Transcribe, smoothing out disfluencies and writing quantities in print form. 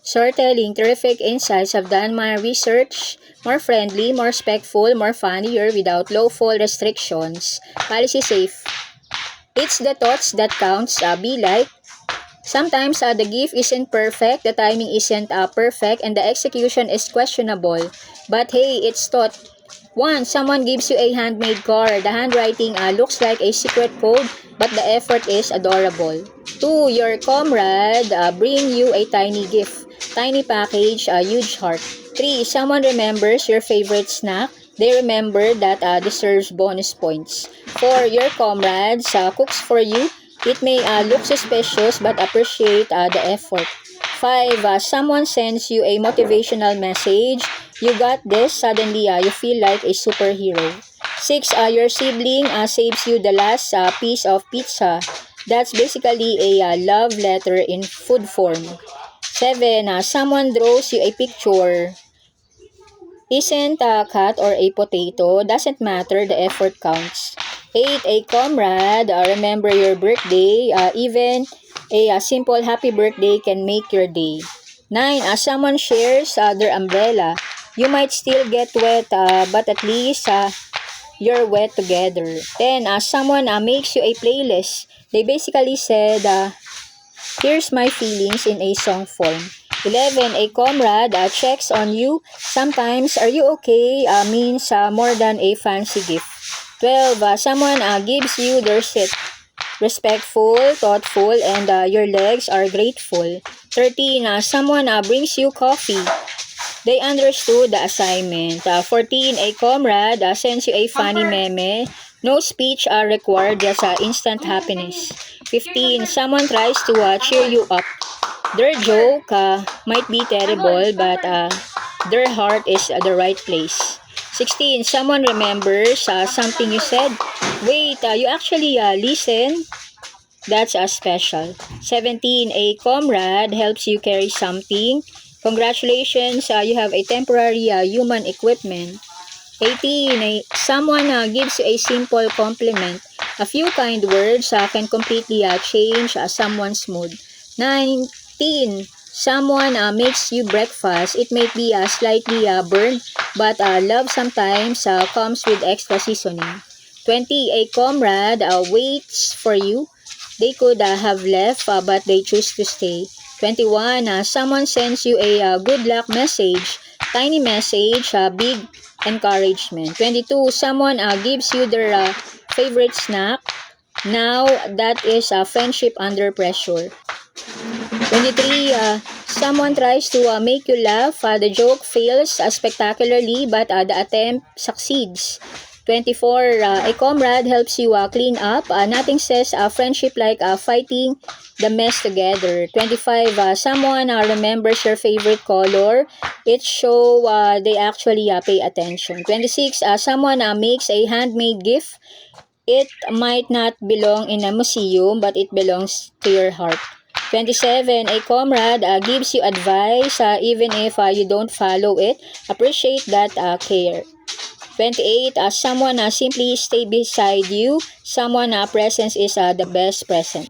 Storytelling, terrific insights. Have done my research. More friendly, more respectful, more funnier without lawful restrictions. Policy safe. It's the thoughts that counts. Be like. Sometimes the gift isn't perfect, the timing isn't perfect, and the execution is questionable. But hey, it's thought. 1. Someone gives you a handmade card. The handwriting looks like a secret code, but the effort is adorable. 2. Your comrade bring you a tiny gift. Tiny package, a huge heart. 3. Someone remembers your favorite snack. They remember that deserves bonus points. 4. Your comrades cooks for you. It may look suspicious but appreciate the effort. 5. Someone sends you a motivational message. You got this. Suddenly, you feel like a superhero. 6. Your sibling saves you the last piece of pizza. That's basically a love letter in food form. 7. Someone draws you a picture. Isn't a cat or a potato, doesn't matter, the effort counts. 8. A comrade, remember your birthday, even a simple happy birthday can make your day. 9. Someone shares their umbrella. You might still get wet, but at least you're wet together. 10. Someone makes you a playlist. They basically said, here's my feelings in a song form. 11. A comrade checks on you. Sometimes, are you okay? Means more than a fancy gift. 12. Someone gives you their seat. Respectful, thoughtful, and your legs are grateful. 13. Someone brings you coffee. They understood the assignment. 14. A comrade sends you a funny meme. No speech required, just instant happiness. 15. Someone tries to cheer you up. Their joke might be terrible, but their heart is at the right place. 16. Someone remembers something you said. Wait, you actually listen? That's special. 17. A comrade helps you carry something. Congratulations, you have a temporary human equipment. 18. Someone gives you a simple compliment. A few kind words can completely change someone's mood. 19. Someone makes you breakfast. It may be slightly burnt, but love sometimes comes with extra seasoning. 20. A comrade waits for you. They could have left, but they choose to stay. 21. Someone sends you a good luck message. Tiny message, big encouragement. 22. Someone gives you their favorite snack. Now, that is friendship under pressure. 23. Someone tries to make you laugh. The joke fails spectacularly, but the attempt succeeds. 24. A comrade helps you clean up. Nothing says friendship like fighting the mess together. 25. Someone remembers your favorite color. It shows they actually pay attention. 26. Someone makes a handmade gift. It might not belong in a museum, but it belongs to your heart. 27. A comrade gives you advice even if you don't follow it. Appreciate that care. 28. Someone simply stay beside you. Someone presence is the best present.